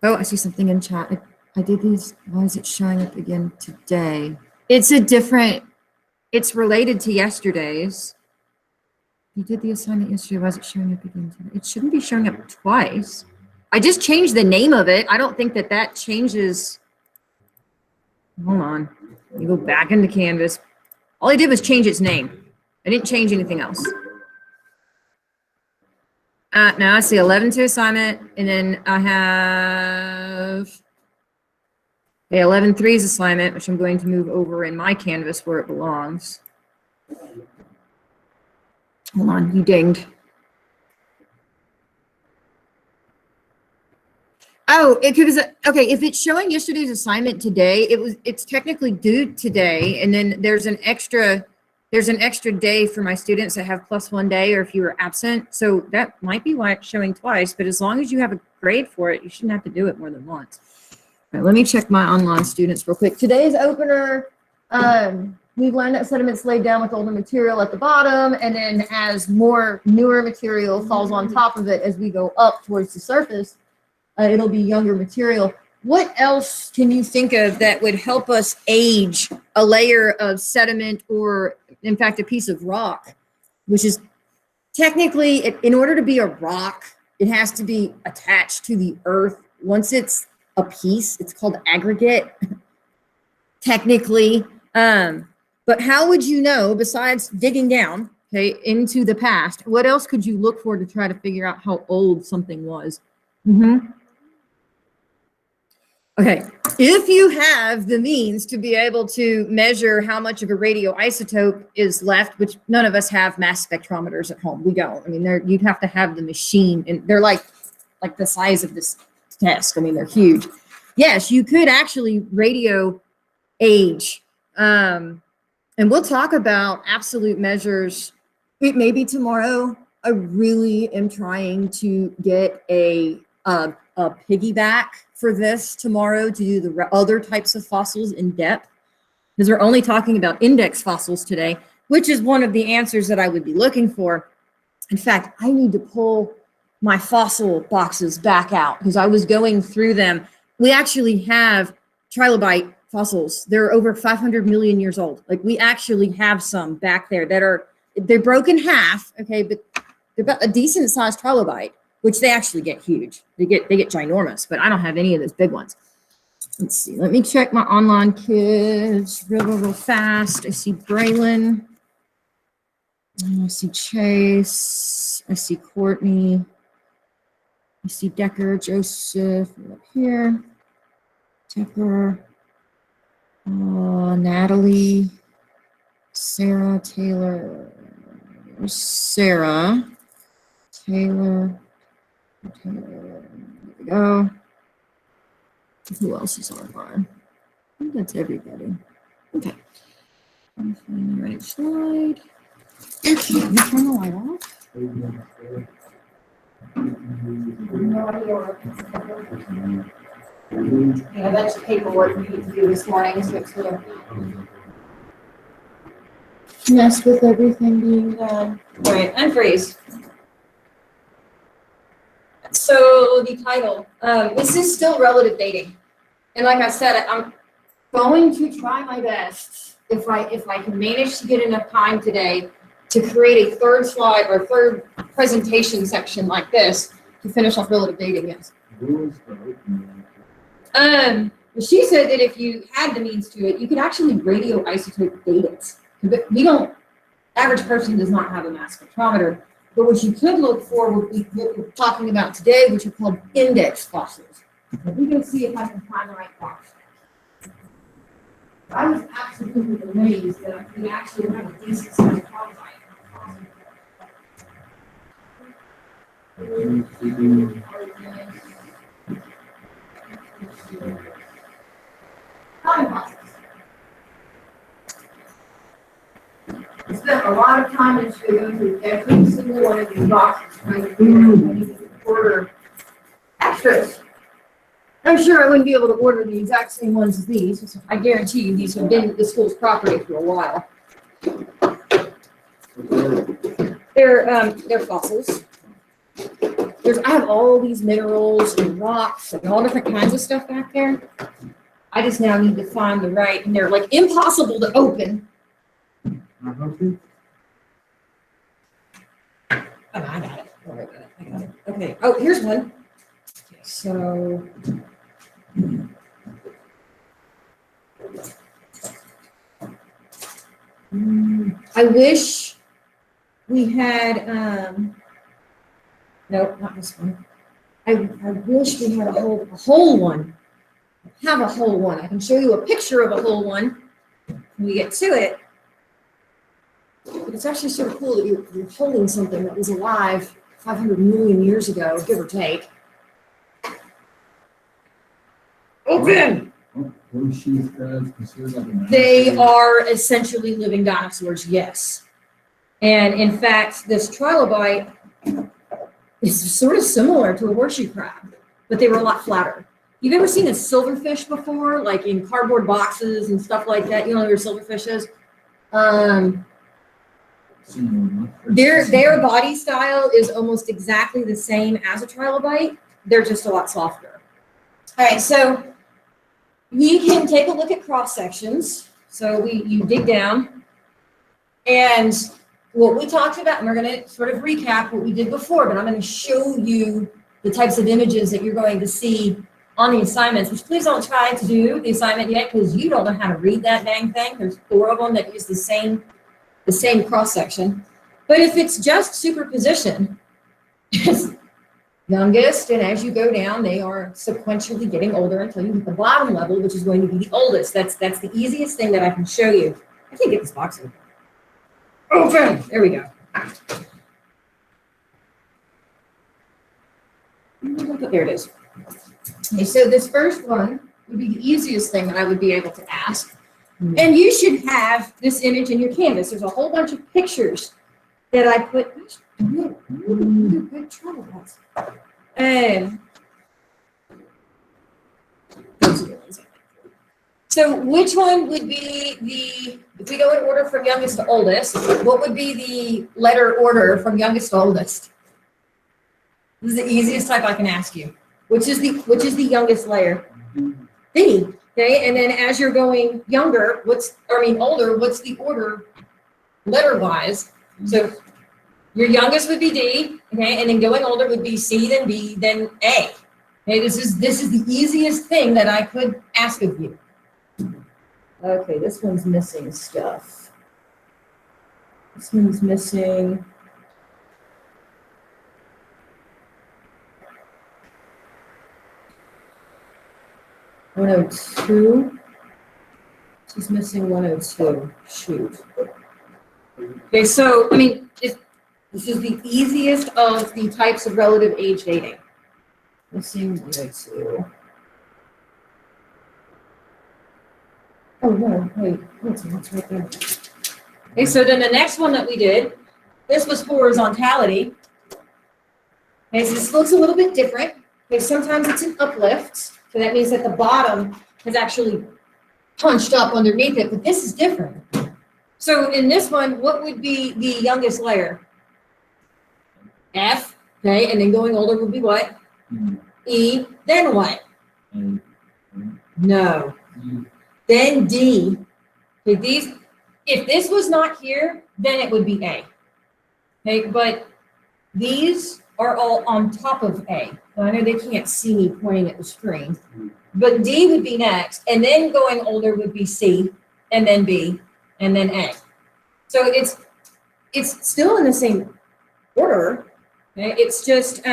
Oh, I see something in chat. I did these. Why is it showing up again today? It's a different, it's related to yesterday's. You did the assignment yesterday. Why is it showing up again today? It shouldn't be showing up twice. I just changed the name of it. I don't think that that changes. Hold on. Let me go back into Canvas. All I did was change its name. I didn't change anything else. Now I see 11-2 assignment, and then I have 11-3's assignment, which I'm going to move over in my Canvas where it belongs. Hold on, you dinged. Oh, because okay, if it's showing yesterday's assignment today, it's technically due today, and then there's an extra day for my students that have +1 day or if you were absent. So that might be why it's showing twice, but as long as you have a grade for it, you shouldn't have to do it more than once. All right, let me check my online students real quick. Today's opener, we've learned that sediment's laid down with older material at the bottom, and then as more newer material falls on top of it as we go up towards the surface, it'll be younger material. What else can you think of that would help us age a layer of sediment or, in fact, a piece of rock, which is technically, in order to be a rock, it has to be attached to the earth. Once it's a piece, it's called aggregate, technically. But how would you know, besides digging down, okay, into the past, what else could you look for to try to figure out how old something was? Okay, if you have the means to be able to measure how much of a radioisotope is left, which none of us have mass spectrometers at home. We don't. I mean, you'd have to have the machine, and they're like the size of this desk. I mean, they're huge. Yes, you could actually radio age. And we'll talk about absolute measures. It may be tomorrow. I really am trying to get a piggyback for this tomorrow to do the other types of fossils in depth, because we're only talking about index fossils today, which is one of the answers that I would be looking for. In fact, I need to pull my fossil boxes back out because I was going through them. We actually have trilobite fossils. They're over 500 million years old. Like, we actually have some back there that they're broken half, okay, but they're about a decent sized trilobite, which they actually get huge. They get ginormous, but I don't have any of those big ones. Let's see, let me check my online kids real fast. I see Braylon. I see Chase. I see Courtney. I see Decker, Joseph up here. Decker. Natalie. Sarah, Taylor. Sarah. Taylor. There we go. Who else is online? I think that's everybody. Okay. I'm finding the right slide. Okay, let me turn the light off. Yeah, that's paperwork we need to do this morning, so it's gonna mess with everything being done. All right, unfreeze. So the title, this is still relative dating. And like I said, I'm going to try my best, if I can manage to get enough time today, to create a third slide or third presentation section like this to finish off relative dating. Yes. She said that if you had the means to it, you could actually radioisotope date it. But average person does not have a mass spectrometer. But what you could look for would be what we're talking about today, which are called index fossils. We can see if I can find the right box. I was absolutely amazed that we actually have a decent sized fossil. I spent a lot of time this year going through every single one of these boxes trying to figure out how to order extras. I'm sure I wouldn't be able to order the exact same ones as these. I guarantee you these have been the school's property for a while. They're fossils. I have all these minerals and rocks and all different kinds of stuff back there. I just now need to find the right, and they're like impossible to open. Oh, I got it. Oh, I got it. Okay. Oh, here's one. Okay, so. I wish we had, nope, not this one. I wish we had a whole one. I have a whole one. I can show you a picture of a whole one when we get to it. But it's actually sort of cool that you're holding something that was alive 500 million years ago, give or take. Open! They are essentially living dinosaurs, yes. And in fact, this trilobite is sort of similar to a horseshoe crab, but they were a lot flatter. You've ever seen a silverfish before, like in cardboard boxes and stuff like that? You know where silverfish is? Their body style is almost exactly the same as a trilobite. They're just a lot softer. All right, so we can take a look at cross sections. So you dig down, and what we talked about, and we're going to sort of recap what we did before, but I'm going to show you the types of images that you're going to see on the assignments, which please don't try to do the assignment yet because you don't know how to read that dang thing. There's 4 of them that use the same cross section. But if it's just superposition, it's youngest, and as you go down, they are sequentially getting older until you hit the bottom level, which is going to be the oldest. That's the easiest thing that I can show you. I can't get this box open. Open! There we go. There it is. Okay, so this first one would be the easiest thing that I would be able to ask. And you should have this image in your canvas. There's a whole bunch of pictures that I put. Good trouble. So which one would be if we go in order from youngest to oldest, what would be the letter order from youngest to oldest? This is the easiest type I can ask you. Which is the youngest layer? D. Okay, and then as you're going older, what's the order letter-wise? So your youngest would be D, okay, and then going older would be C, then B, then A. Okay, this is the easiest thing that I could ask of you. Okay, this one's missing stuff. This one's missing. $102. She's missing 102. Shoot. Okay, so I mean, this is the easiest of the types of relative age dating. Missing 102. Oh no, wait, what's right there? Okay, so then the next one that we did, this was horizontality. Okay, so this looks a little bit different. Okay, sometimes it's an uplift, so that means that the bottom is actually punched up underneath it, but this is different. So in this one, what would be the youngest layer? F, okay, and then going older would be what? E, then what? No. Then D. Okay, if this was not here, then it would be A. Okay, but these are all on top of A. Now, I know they can't see me pointing at the screen, but D would be next, and then going older would be C, and then B, and then A. So it's still in the same order. Okay? It's just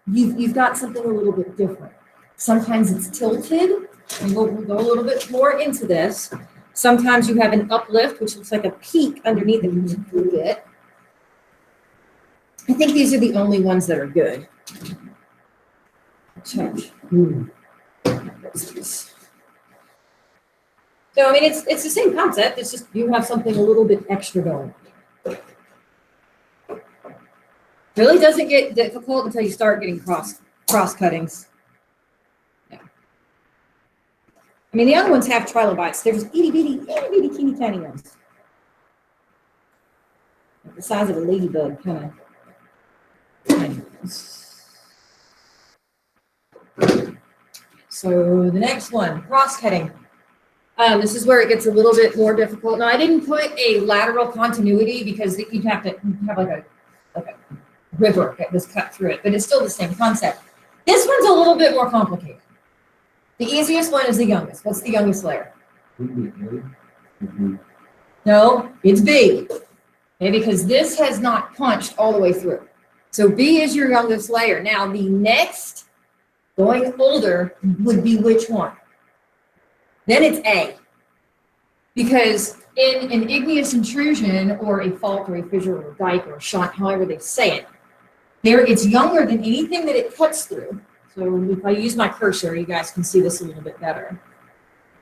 you've got something a little bit different. Sometimes it's tilted, and we'll go a little bit more into this. Sometimes you have an uplift, which looks like a peak underneath it a little bit. I think these are the only ones that are good. Check. So I mean, it's the same concept. It's just you have something a little bit extra going. Really doesn't get difficult until you start getting cross cuttings. Yeah. I mean, the other ones have trilobites. They're just itty bitty, teeny tiny ones, the size of a ladybug, kind of. So the next one, cross-cutting. This is where it gets a little bit more difficult. Now, I didn't put a lateral continuity because you'd have like a river that was cut through it, but it's still the same concept. This one's a little bit more complicated. The easiest one is the youngest. What's the youngest layer? No, it's B. Okay, because this has not punched all the way through. So B is your youngest layer. Now, the next going older would be which one? Then it's A. Because in an igneous intrusion or a fault or a fissure or a dike or a shunt, however they say it, it's younger than anything that it cuts through. So if I use my cursor, you guys can see this a little bit better.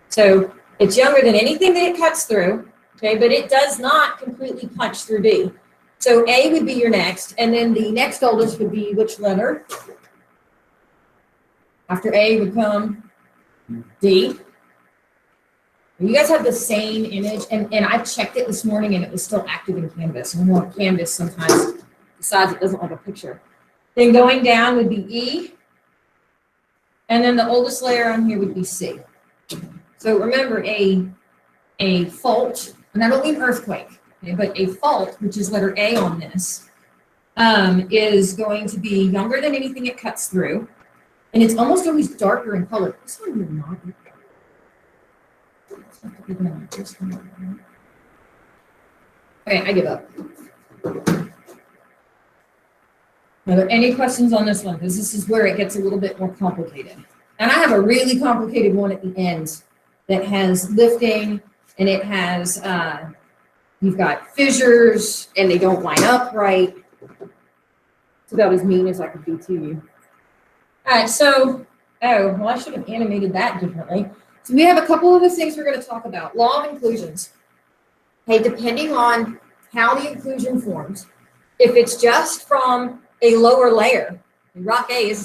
So it's younger than anything that it cuts through, okay, but it does not completely punch through B. So A would be your next, and then the next oldest would be which letter? After A would come D. You guys have the same image, and I checked it this morning, and it was still active in Canvas. And on Canvas sometimes decides it doesn't like a picture. Then going down would be E, and then the oldest layer on here would be C. So remember, a fault, and I don't mean earthquake, okay, but a fault, which is letter A on this, is going to be younger than anything it cuts through, and it's almost always darker in color. This one will not be. Okay, I give up. Are there any questions on this one? Because this is where it gets a little bit more complicated. And I have a really complicated one at the end that has lifting, and it has, you've got fissures, and they don't line up right. It's about as mean as I could be to you. All right, so, oh, well, I should have animated that differently. So we have a couple of the things we're going to talk about. Law of inclusions. Okay, depending on how the inclusion forms, if it's just from a lower layer, rock A is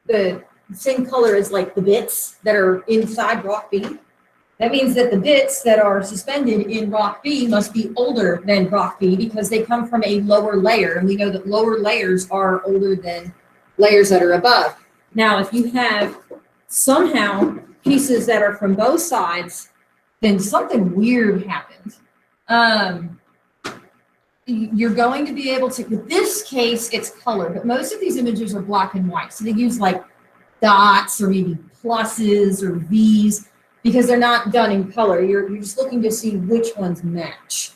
the same color as like the bits that are inside rock B. That means that the bits that are suspended in rock B must be older than rock B because they come from a lower layer. And we know that lower layers are older than layers that are above. Now, if you have somehow pieces that are from both sides, then something weird happened. You're going to be able to, in this case, it's color, but most of these images are black and white. So they use like dots or maybe pluses or V's because they're not done in color. You're just looking to see which ones match.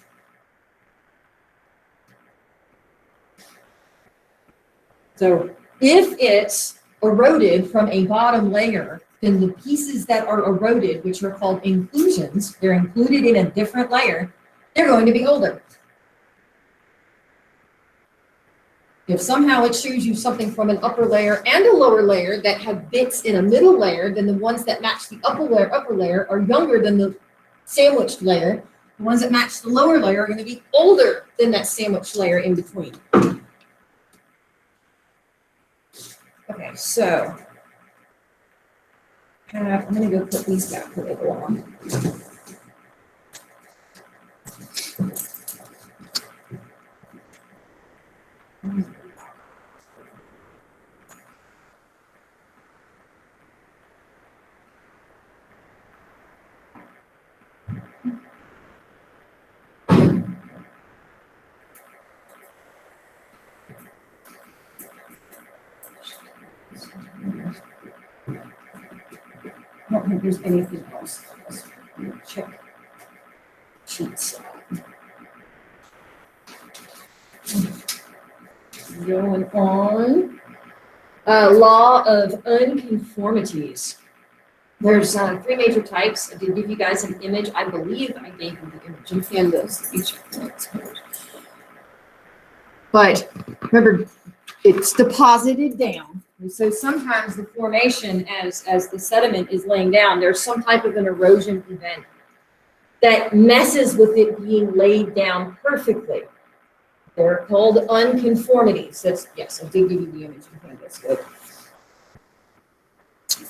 So if it's eroded from a bottom layer, then the pieces that are eroded, which are called inclusions, they're included in a different layer, they're going to be older. If somehow it shows you something from an upper layer and a lower layer that have bits in a middle layer, then the ones that match the upper layer are younger than the sandwiched layer. The ones that match the lower layer are going to be older than that sandwiched layer in between. Okay, so I'm going to go put these back where they belong. I don't think there's anything else. Let's check sheets. Going on. Law of unconformities. There's 3 major types. I did give you guys an image. I believe I gave you the image in Canvas. But remember, it's deposited down. And so sometimes the formation, as the sediment is laying down, there's some type of an erosion event that messes with it being laid down perfectly. They're called unconformities. That's, yes, I did give you the image in Canvas. Good.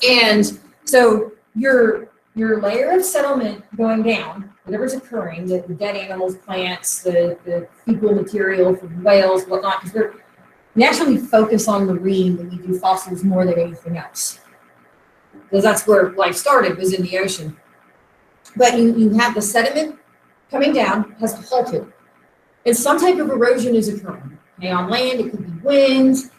And so your layer of settlement going down, whatever's occurring, the dead animals, plants, the fecal material from whales, whatnot, because we naturally focus on marine when we do fossils more than anything else. because that's where life started, was in the ocean. But you have the sediment coming down, has halted, and some type of erosion is occurring. Okay, on land, it could be wind,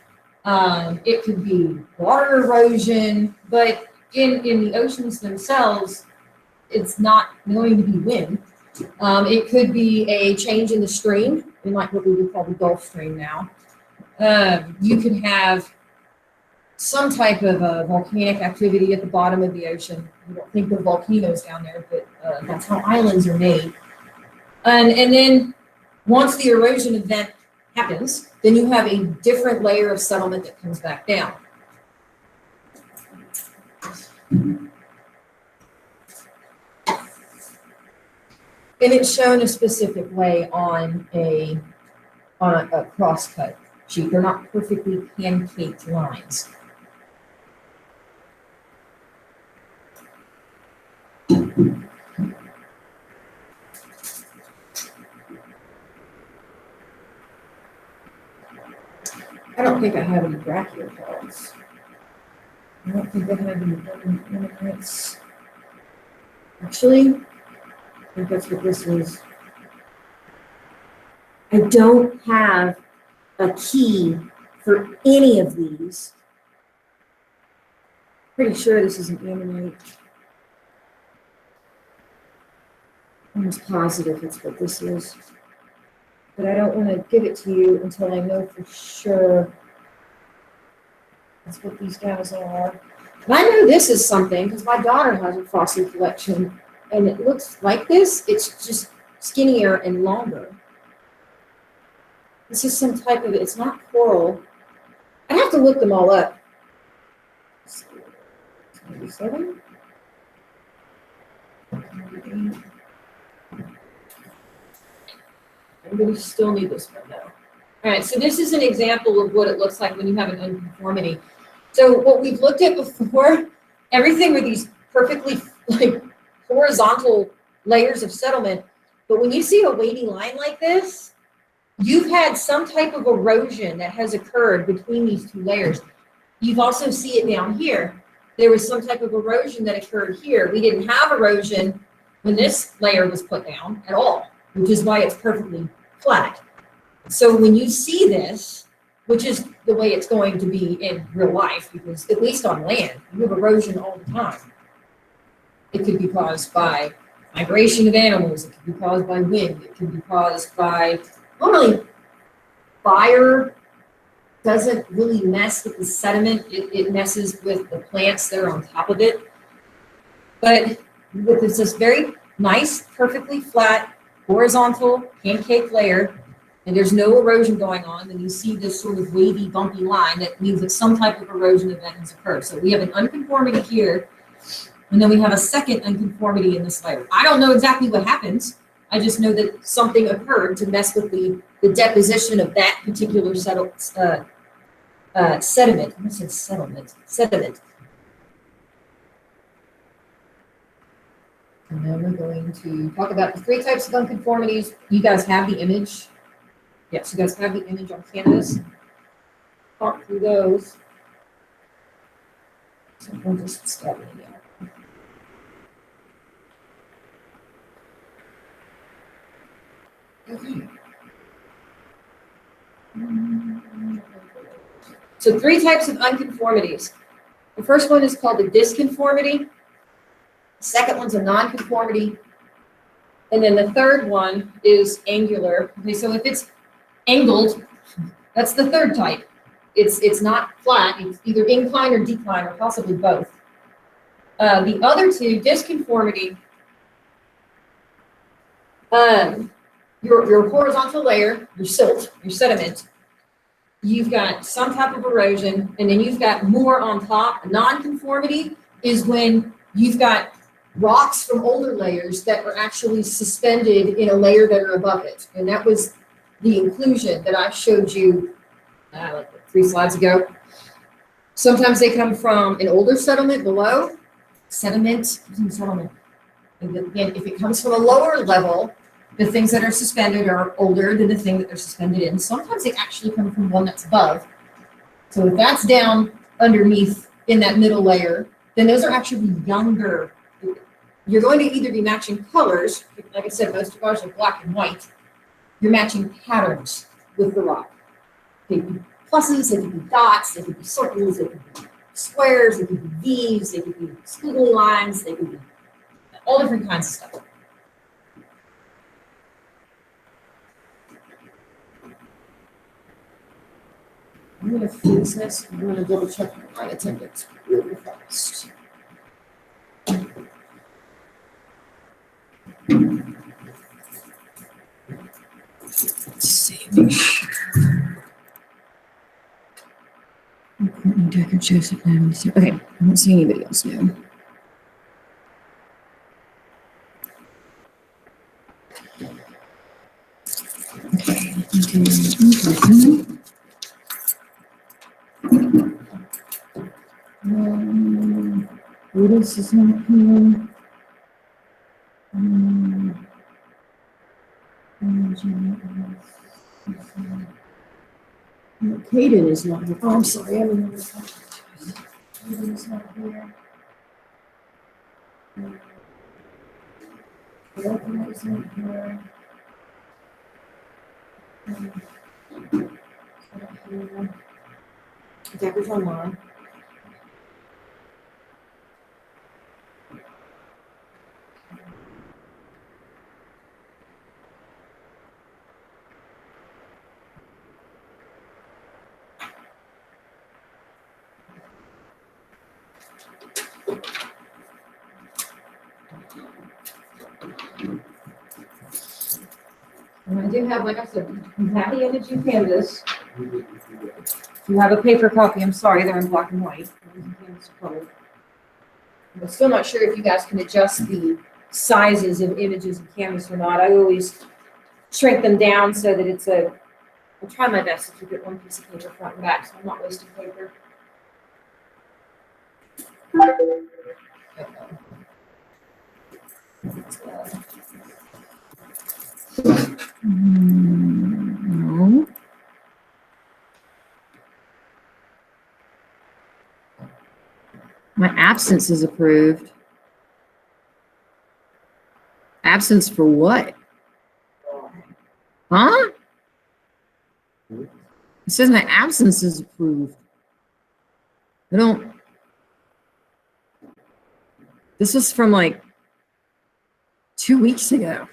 it could be water erosion, but in the oceans themselves, it's not going to be wind. It could be a change in the stream, in like what we would call the Gulf Stream now. You could have some type of volcanic activity at the bottom of the ocean. We don't think of volcanoes down there, but that's how islands are made. And then once the erosion event happens, then you have a different layer of settlement that comes back down. And it's shown a specific way on a crosscut sheet. They're not perfectly pancaked lines. I don't think I have any brachiopods. I don't think I have any ornaments. Actually, I think that's what this is. I don't have a key for any of these. Pretty sure this is an ammonite. Almost positive it's what this is. But I don't want to give it to you until I know for sure that's what these guys are. And I know this is something because my daughter has a fossil collection and it looks like this. It's just skinnier and longer. This is some type of, it's not coral. I have to look them all up. 97? Everybody still need this one though. All right, so this is an example of what it looks like when you have an unconformity. So what we've looked at before, everything were these perfectly like horizontal layers of settlement. But when you see a wavy line like this, you've had some type of erosion that has occurred between these two layers. You've also see it down here. There was some type of erosion that occurred here. We didn't have erosion when this layer was put down at all, which is why it's perfectly flat. So when you see this, which is the way it's going to be in real life, because at least on land, you have erosion all the time. It could be caused by migration of animals. It could be caused by wind. It could be caused by, normally fire doesn't really mess with the sediment. It messes with the plants that are on top of it. But with this very nice, perfectly flat, horizontal pancake layer, and there's no erosion going on, then you see this sort of wavy, bumpy line that means that some type of erosion event has occurred. So we have an unconformity here, and then we have a second unconformity in this layer. I don't know exactly what happens. I just know that something occurred to mess with the deposition of that particular sediment. I said sediment. And then we're going to talk about the 3 types of unconformities. You guys have the image. Yes, you guys have the image on canvas. Talk through those. So we'll just start it again. Okay. So 3 types of unconformities. The first one is called a disconformity. The second one's a nonconformity. And then the third one is angular. Okay, so if it's angled, that's the third type. It's not flat. It's either incline or decline, or possibly both. The other 2, disconformity, your horizontal layer, your silt, your sediment, you've got some type of erosion, and then you've got more on top. Nonconformity is when you've got rocks from older layers that are actually suspended in a layer that are above it. And that was the inclusion that I showed you like 3 slides ago. Sometimes they come from an older settlement below. Sediment. And again, if it comes from a lower level, the things that are suspended are older than the thing that they're suspended in. Sometimes they actually come from one that's above. So if that's down underneath in that middle layer, then those are actually younger. You're going to either be matching colors, like I said, most of ours are black and white. You're matching patterns with the rock. They could be pluses, they could be dots, they could be circles, they could be squares, they could be V's, they could be squiggly lines, they could be all different kinds of stuff. I'm going to freeze this. I'm going to double check my line attendance really fast. Let's see. Make sure. Courtney Decker, Joseph, Natalie. Okay, I don't see anybody else new. Brutus is not here. Caden is not here. Oh, I'm sorry. Caden is not here. Caden is not here. Decker's online. And I do have, like I said, you have the image in Canvas. You have a paper copy. I'm sorry, they're in black and white. I'm still not sure if you guys can adjust the sizes of images in Canvas or not. I always shrink them down so that it's a, I'll try my best to keep it one piece of paper front and back so I'm not wasting paper. No. My absence is approved. Absence for what? Huh? It says my absence is approved. I don't. This was from like 2 weeks ago.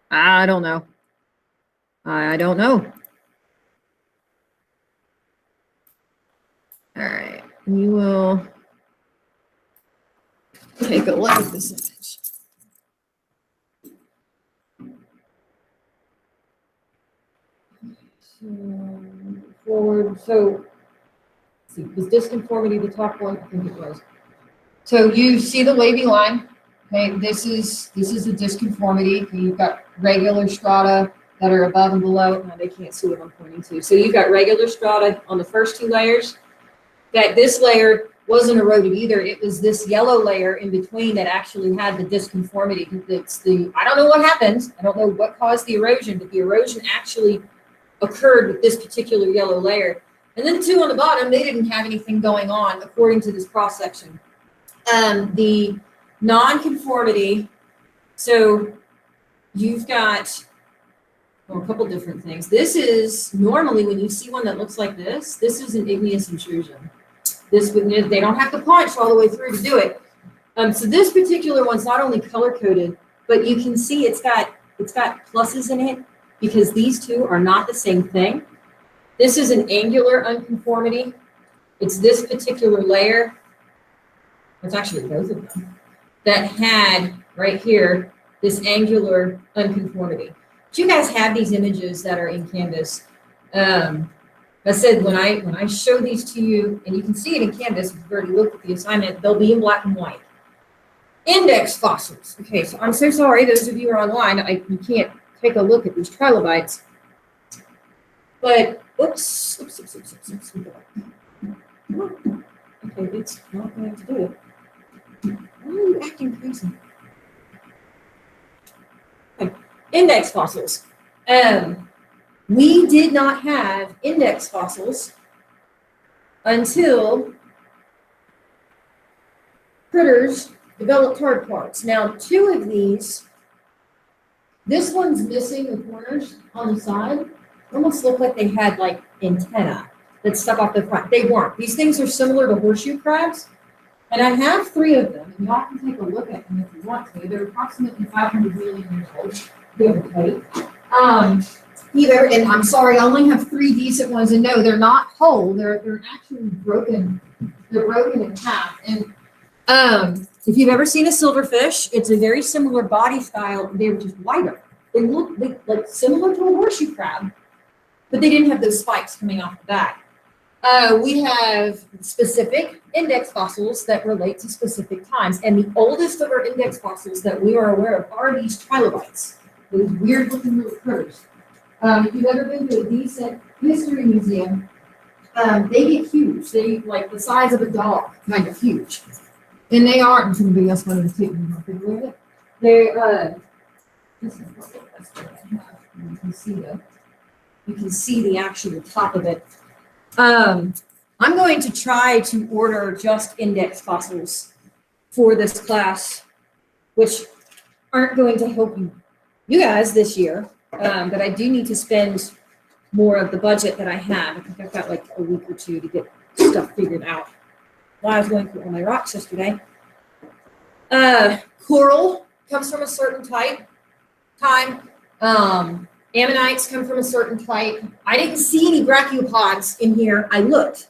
I don't know. I don't know. All right. We will take a look at this image. Forward. So, let's see, was disconformity the top one? I think it was. So you see the wavy line. Okay, this is the disconformity. Okay, you've got regular strata that are above and below. Now they can't see what I'm pointing to. So you've got regular strata on the first two layers. That this layer wasn't eroded either. It was this yellow layer in between that actually had the disconformity. It's the, I don't know what happened. I don't know what caused the erosion, but the erosion actually occurred with this particular yellow layer. And then the two on the bottom, they didn't have anything going on according to this cross section. The non-conformity, so you've got a couple different things. This is normally when you see one that looks like this is an igneous intrusion. This would, they don't have to punch all the way through to do it. So this particular one's not only color coded, but you can see it's got pluses in it because these two are not the same thing. This is an angular unconformity. It's this particular layer. It's actually both of them that had right here this angular unconformity. But you guys have these images that are in Canvas. I said when I show these to you, and you can see it in Canvas if you've already looked at the assignment, they'll be in black and white. Index fossils. Okay, so I'm so sorry, those of you who are online, you can't take a look at these trilobites. But oops. Okay, it's not going to do it. Why are you acting crazy? Okay. Index fossils. We did not have index fossils until critters developed hard parts. Now, 2 of these, this one's missing the corners on the side. Almost look like they had like antenna that stuck off the front. They weren't. These things are similar to horseshoe crabs. And I have 3 of them, and y'all can take a look at them if you want to. They're approximately 500 million years old, give or take. And I'm sorry, I only have 3 decent ones, and no, they're not whole. They're actually broken. They're broken in half. And if you've ever seen a silverfish, it's a very similar body style. They're just wider. They look like similar to a horseshoe crab, but they didn't have those spikes coming off the back. We have specific index fossils that relate to specific times. And the oldest of our index fossils that we are aware of are these trilobites, those weird looking little critters. If you've ever been to a decent history museum, they get huge. They like the size of a dog, kind of huge. And they aren't somebody else wanted to take them off of it. They're, this is probably the best one I have. You can see the actual top of it. I'm going to try to order just index fossils for this class, which aren't going to help you guys this year, but I do need to spend more of the budget that I have. I think I've got like a week or 2 to get stuff figured out. While I was going through all my rocks yesterday. Coral comes from a certain time. Ammonites come from a certain type. I didn't see any brachiopods in here. I looked.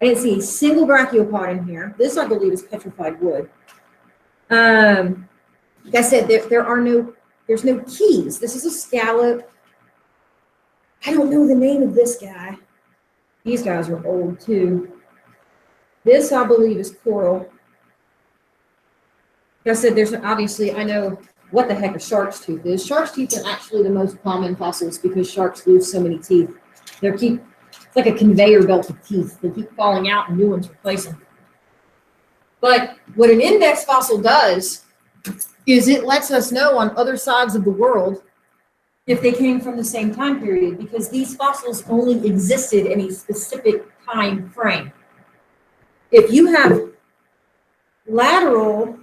I didn't see a single brachiopod in here. This, I believe, is petrified wood. Like I said, there's no keys. This is a scallop. I don't know the name of this guy. These guys are old too. This, I believe, is coral. Like I said, there's obviously, I know what the heck a shark's tooth is. Shark's teeth are actually the most common fossils because sharks lose so many teeth. It's like a conveyor belt of teeth. They keep falling out and new ones replace them. But what an index fossil does is it lets us know on other sides of the world if they came from the same time period, because these fossils only existed in a specific time frame. If you have lateral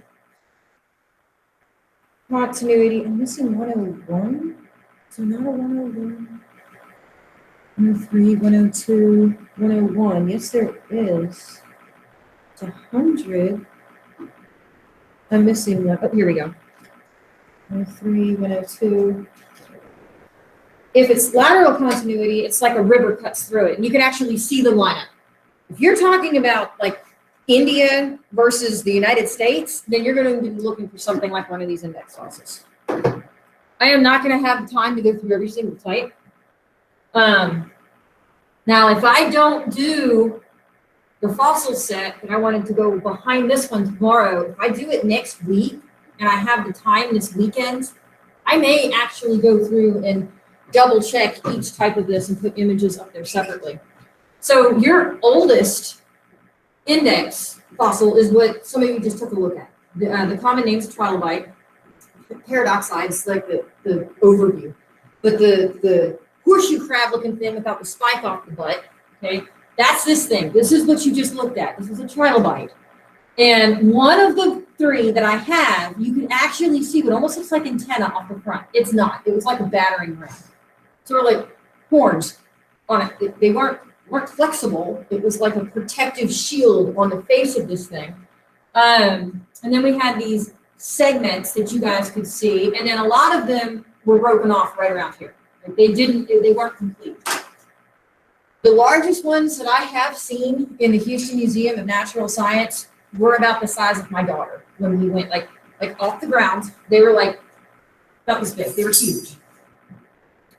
continuity, I'm missing 101. So not a 101, 103, 102, 101. Yes, there is. It's 100. I'm missing one. Oh, here we go. 103, 102. If it's lateral continuity, it's like a river cuts through it, and you can actually see the lineup. If you're talking about like India versus the United States, then you're going to be looking for something like one of these index fossils. I am not going to have the time to go through every single type. Now, if I don't do the fossil set that I wanted to go behind this one tomorrow, if I do it next week and I have the time this weekend, I may actually go through and double check each type of this and put images up there separately. So your oldest index fossil is what some of you just took a look at. The common name is trilobite. Paradoxide is like the overview. But the horseshoe crab looking thing without the spike off the butt, okay, that's this thing. This is what you just looked at. This is a trilobite. And one of the 3 that I have, you can actually see what almost looks like antenna off the front. It's not. It was like a battering ram. Sort of like horns on it. They weren't flexible. It was like a protective shield on the face of this thing. And then we had these segments that you guys could see, and then a lot of them were broken off right around here. Like they weren't complete. The largest ones that I have seen in the Houston Museum of Natural Science were about the size of my daughter when we went like off the ground. They were like about this big. They were huge.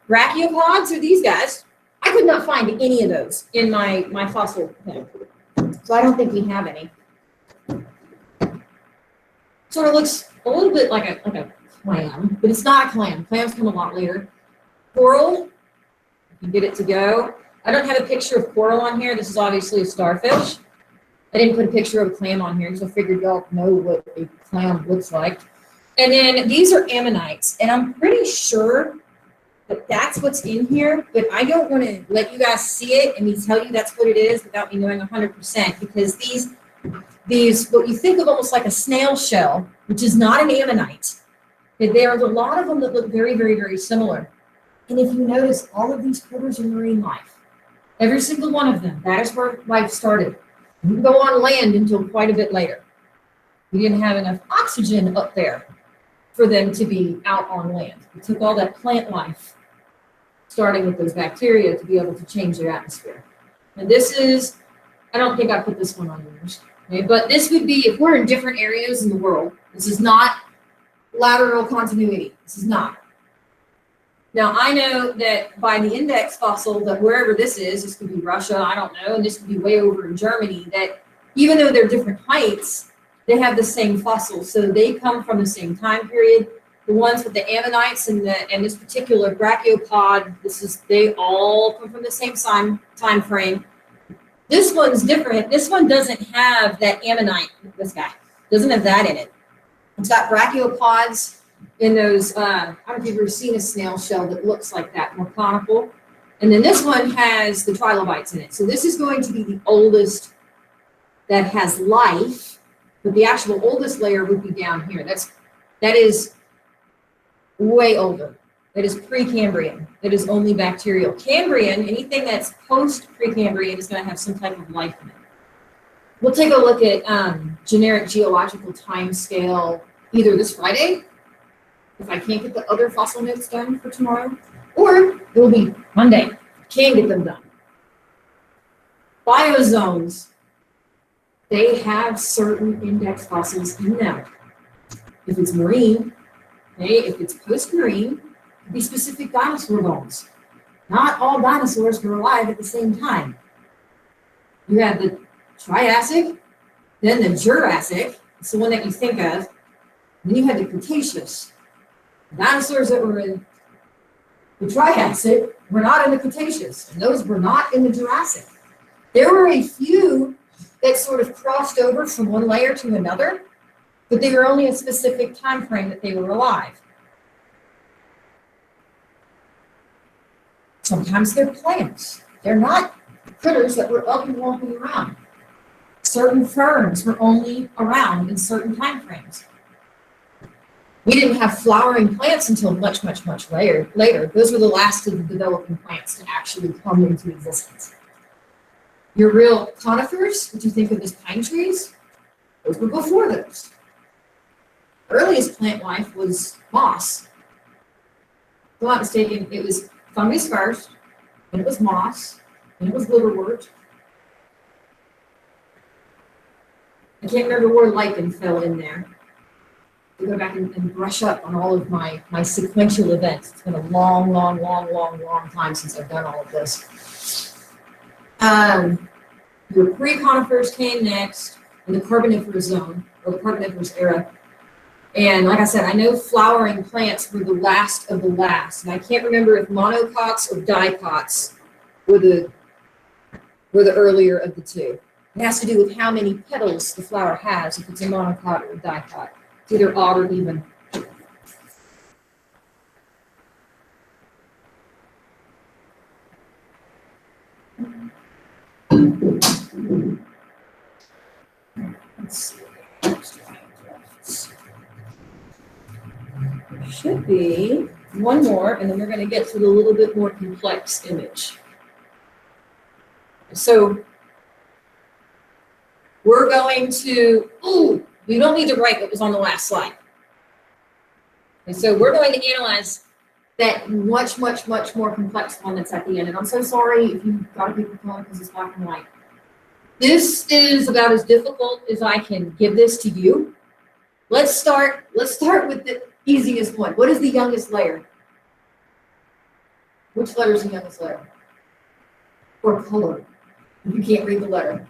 Brachiopods are these guys. I could not find any of those in my fossil thing. So I don't think we have any. Sort of looks a little bit like a clam, but it's not a clam. Clams come a lot later. Coral, you can get it to go. I don't have a picture of coral on here. This is obviously a starfish. I didn't put a picture of a clam on here because I figured y'all know what a clam looks like. And then these are ammonites, and I'm pretty sure that that's what's in here, but I don't want to let you guys see it and me tell you that's what it is without me knowing 100%, because these, what you think of almost like a snail shell, which is not an ammonite. There are a lot of them that look very, very, very similar. And if you notice, all of these critters are marine life. Every single one of them. That is where life started. We didn't go on land until quite a bit later. We didn't have enough oxygen up there for them to be out on land. We took all that plant life, starting with those bacteria, to be able to change their atmosphere. And this is, I don't think I put this one on yours, okay? But this would be, if we're in different areas in the world, this is not lateral continuity. This is not. Now, I know that by the index fossil, that wherever this could be Russia, I don't know, and this could be way over in Germany, that even though they're different heights, they have the same fossils. So they come from the same time period. The ones with the ammonites and this particular brachiopod, they all come from the same time frame. This one's different. This one doesn't have that ammonite, this guy, doesn't have that in it. It's got brachiopods in those, I don't know if you've ever seen a snail shell that looks like that, more conical. And then this one has the trilobites in it. So this is going to be the oldest that has life, but the actual oldest layer would be down here. That is way older. That is Precambrian. That is only bacterial. Cambrian, anything that's post-Precambrian, is going to have some type of life in it. We'll take a look at generic geological time scale either this Friday, if I can't get the other fossil notes done for tomorrow, or it will be Monday. Can get them done. Biozones, they have certain index fossils in them. If it's marine, okay, if it's post-marine, it could be specific dinosaur bones. Not all dinosaurs were alive at the same time. You have the Triassic, then the Jurassic, it's the one that you think of, then you had the Cretaceous. The dinosaurs that were in the Triassic were not in the Cretaceous, and those were not in the Jurassic. There were a few that sort of crossed over from one layer to another, but they were only a specific time frame that they were alive. Sometimes they're plants. They're not critters that were up and walking around. Certain ferns were only around in certain time frames. We didn't have flowering plants until much, much, much later. Those were the last of the developing plants to actually come into existence. Your real conifers, what you think of as pine trees, those were before those. Earliest plant life was moss. If I'm not mistaken, it was fungus first, then it was moss, then it was liverwort. I can't remember where lichen fell in there. To go back and brush up on all of my sequential events. It's been a long, long, long, long, long time since I've done all of this. Your pre-conifers came next in the Carboniferous zone, or the Carboniferous era. And like I said, I know flowering plants were the last of the last. And I can't remember if monocots or dicots were the earlier of the two. It has to do with how many petals the flower has, if it's a monocot or a dicot. It's either odd or even. Let's see. Should be one more, and then we're going to get to the little bit more complex image. So we're going to, we don't need to write what was on the last slide. And so we're going to analyze that much, much, much more complex one that's at the end. And I'm so sorry if you got a paper phone because it's black and white. This is about as difficult as I can give this to you. Let's start with the easiest one. What is the youngest layer? Which letter is the youngest layer? Or color? If you can't read the letter.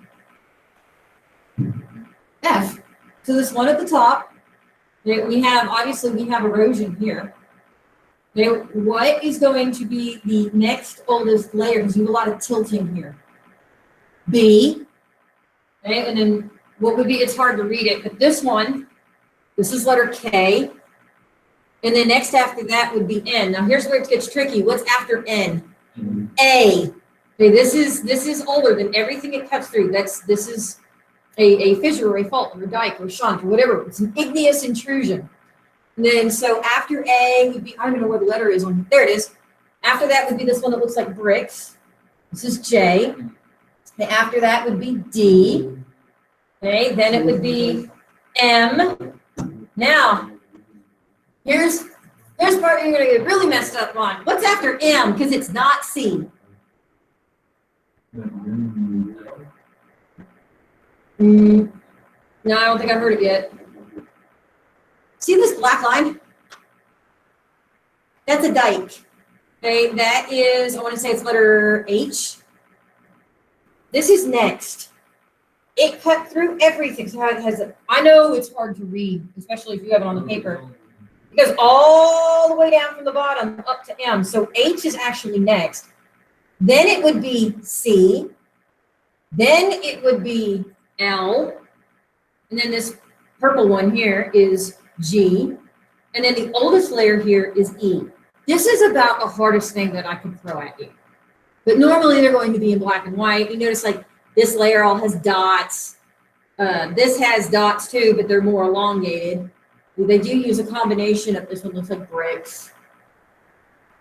F. So this one at the top, we have erosion here. Now, what is going to be the next oldest layer? Because you have a lot of tilting here. B. Okay, and then what would be, it's hard to read it, but this one, this is letter K. And then next after that would be N. Now here's where it gets tricky. What's after N? A. Okay, this is older than everything it cuts through. This is a fissure or a fault or a dike or a shunt or whatever. It's an igneous intrusion. And then so after A would be, I don't know where the letter is on, there it is. After that would be this one that looks like bricks. This is J. And after that would be D. Okay, then it would be M. Now, here's part where you're gonna get really messed up on. What's after M? Because it's not C. No, I don't think I've heard it yet. See this black line? That's a dike. Okay, that is, I want to say it's letter H. This is next. It cut through everything. So it has a, I know it's hard to read, especially if you have it on the paper. It goes all the way down from the bottom up to M. So H is actually next. Then it would be C. Then it would be L. And then this purple one here is G. And then the oldest layer here is E. This is about the hardest thing that I can throw at you. But normally they're going to be in black and white. You notice like this layer all has dots. This has dots too, but they're more elongated. They do use a combination of, this one looks like bricks.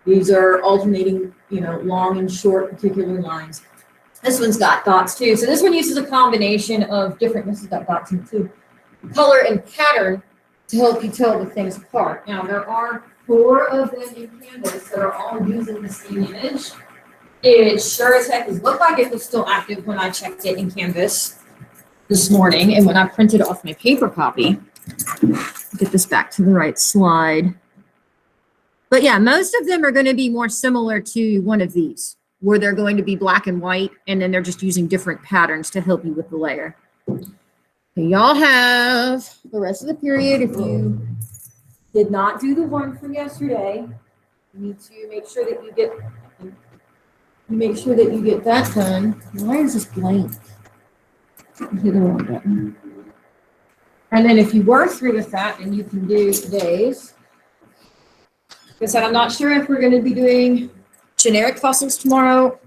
These are alternating, long and short particular lines. This one's got dots too. So this one uses a combination of different, this has got dots in it too, color and pattern to help you tell the things apart. Now there are 4 of them in Canvas that are all using the same image. It sure as heck looked like it was still active when I checked it in Canvas this morning. And when I printed off my paper copy, get this back to the right slide. But yeah, most of them are going to be more similar to one of these, where they're going to be black and white, and then they're just using different patterns to help you with the layer. Y'all have the rest of the period. If you did not do the one from yesterday, you need to make sure that you get that done. Why is this blank? Hit the wrong button. And then if you work through with that, then you can do today's. Like I said, I'm not sure if we're going to be doing generic fossils tomorrow.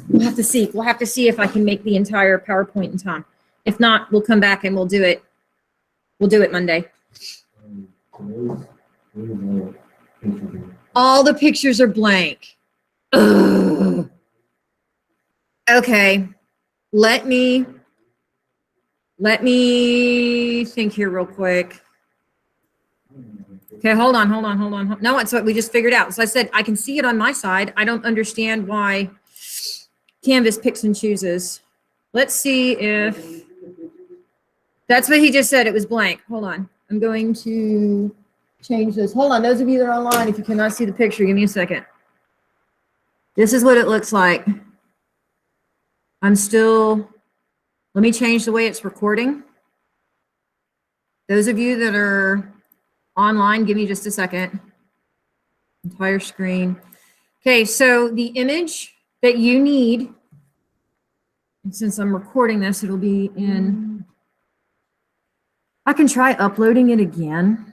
We'll have to see. We'll have to see if I can make the entire PowerPoint in time. If not, we'll come back and we'll do it. We'll do it Monday. All the pictures are blank. Ugh. Okay. Let me think here real quick. Okay, hold on. No, it's what we just figured out. So I said, I can see it on my side. I don't understand why Canvas picks and chooses. Let's see if that's what he just said. It was blank. Hold on. I'm going to change this. Hold on. Those of you that are online, if you cannot see the picture, give me a second. This is what it looks like. Let me change the way it's recording. Those of you that are online, give me just a second. Entire screen. Okay, so the image that you need, and since I'm recording this, it'll be in, I can try uploading it again.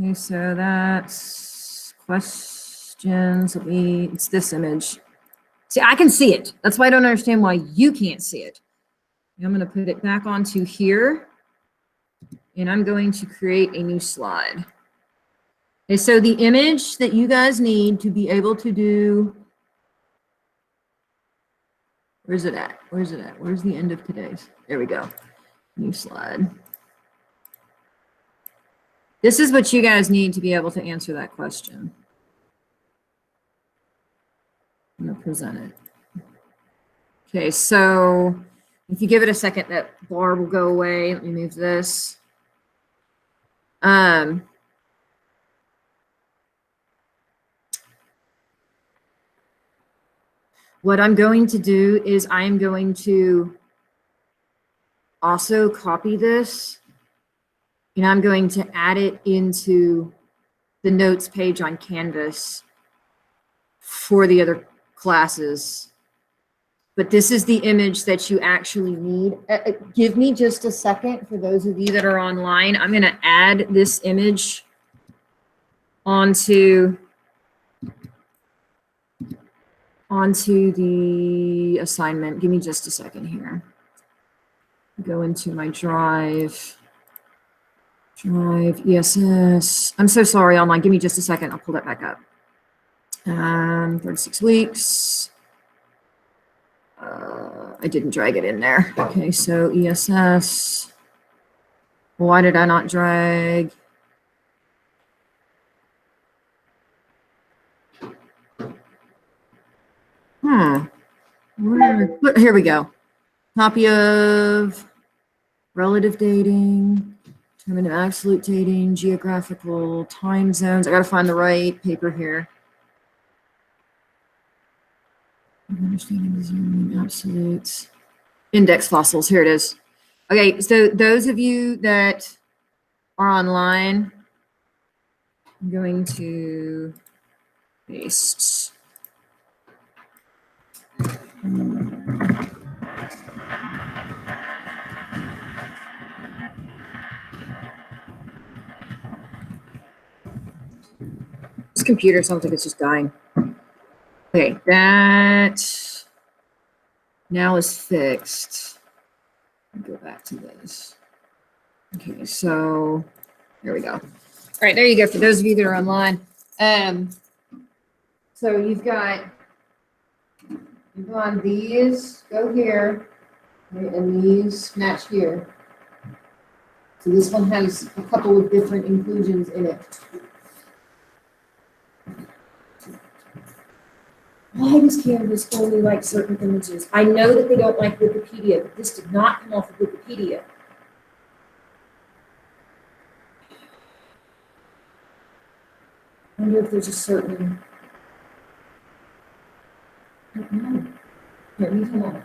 Okay, so that's questions. It's this image. See, I can see it. That's why I don't understand why you can't see it. I'm going to put it back onto here, and I'm going to create a new slide. Okay, so the image that you guys need to be able to do, where's it at? Where's the end of today's? There we go. New slide. This is what you guys need to be able to answer that question. I'm going to present it. Okay, so if you give it a second, that bar will go away. Let me move this. What I'm going to do is I'm going to also copy this, and I'm going to add it into the notes page on Canvas for the other classes. But this is the image that you actually need. Give me just a second for those of you that are online. I'm going to add this image onto onto the assignment. Give me just a second here. Go into my drive, ESS. I'm so sorry, online. Give me just a second. I'll pull that back up. 36 weeks. I didn't drag it in there. Okay, so ESS. Why did I not drag? Here we go. Copy of relative dating, determinate absolute dating, geographical time zones. I got to find the right paper here. Understanding the zoning absolutes. Index fossils. Here it is. Okay, so those of you that are online, I'm going to paste. This computer sounds like it's just dying. Okay, that now is fixed. Go back to this. Okay, so there we go. All right, there you go. For those of you that are online, so you've got these go here, right, and these match here. So this one has a couple of different inclusions in it. Why does Canvas only like certain images? I know that they don't like Wikipedia, but this did not come off of Wikipedia. I wonder if there's a certain. I don't know. Here, let me come on.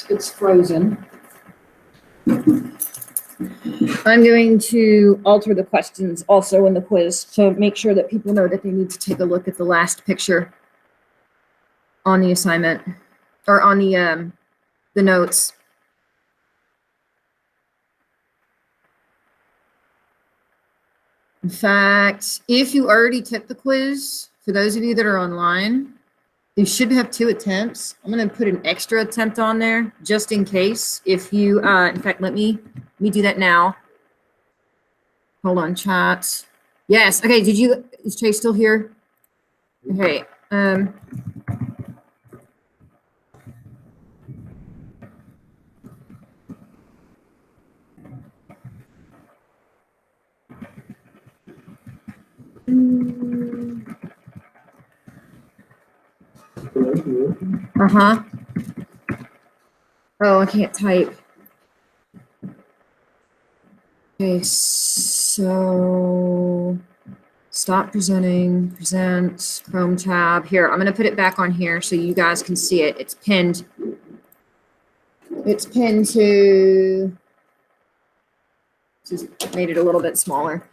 It's frozen. I'm going to alter the questions also in the quiz to make sure that people know that they need to take a look at the last picture on the assignment or on the notes. In fact, if you already took the quiz, for those of you that are online, you should have 2 attempts. I'm going to put an extra attempt on there just in case. If you, in fact, let me do that now. Hold on, chat. Yes. Okay. Is Chase still here? Okay. Uh-huh. Oh, I can't type. Okay, so stop presenting, present, Chrome tab. Here, I'm going to put it back on here so you guys can see it. It's pinned. It's pinned to, just made it a little bit smaller.